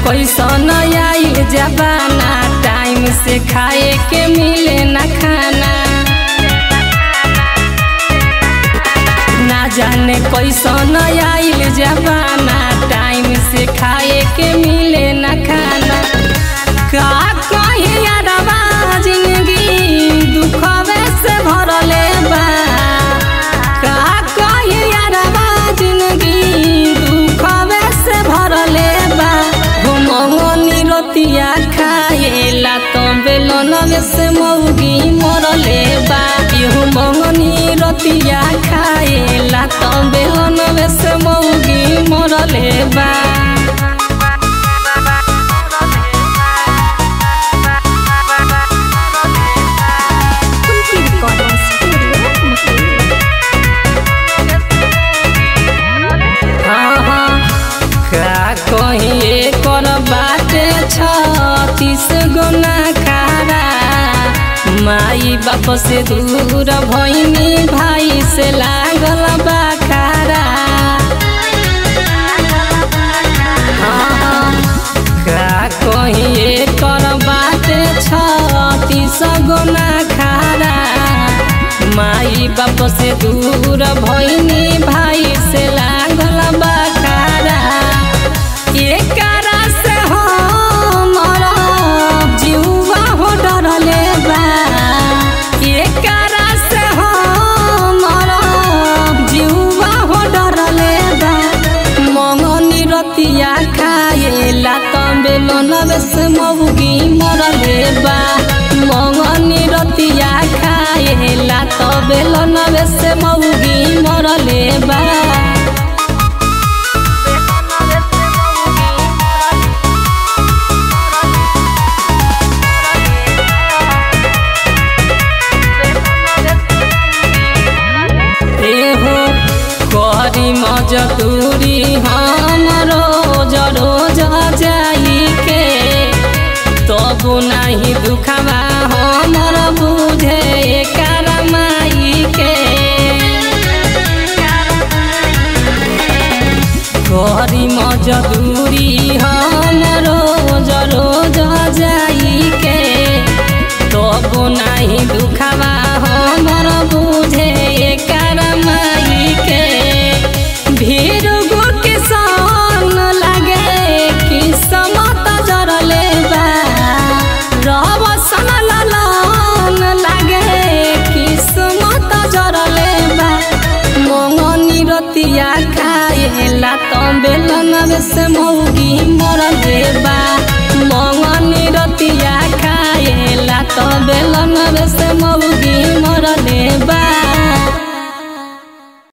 कैसन आइल जबाना, टाइम से खाए के मिले न खाना। ना जाने कैसन आइल जबाना, टाइम से खाए के मिले न खाना। का कही यारवा जिंदगी दुखवे से भरले बा, का कही यारवा जिंदगी दुखवे से भरले बा। घुमौनी रोटिया खाएला तो बेलनवे से मौगी मरले बा। घुमौनी रोटिया खाएला तो बेलनवे से मौगी मरले बा। कहीं कर बाटे 36 गुना खारा, माई बाप से दूर भइनी भाई से लागल बाखारा। कहीं कर बाटे 36 गुना खारा, माई बाप से दूर भइनी भाई से लागल बाखारा। एकरा से हो मरा जीवा हो डरले बा, एकरा से हो मरा जीवा हो डरले बा। मंगनी रोटिया खाएला तो बेलनवे से मौगी मरले बा। मंगनी रोटिया खाएला तो बेलनवे से मौगी मरले बा। करी मजदूरी हम रोज रोज जाई के, तब नहीं दुखवा हमर बुझे एकर माई के। करी मजदूरी हम रोज रोज जाई के, तब नहीं दुखवा हमर बुझे एकर माई के। भीड़ के सन लगे किस्मत जरले बा, रब सन ललन लगे किस्मत जरले बा। मंगनी रोटिया खाएला तो बेलनवे से मौगी मरले बा।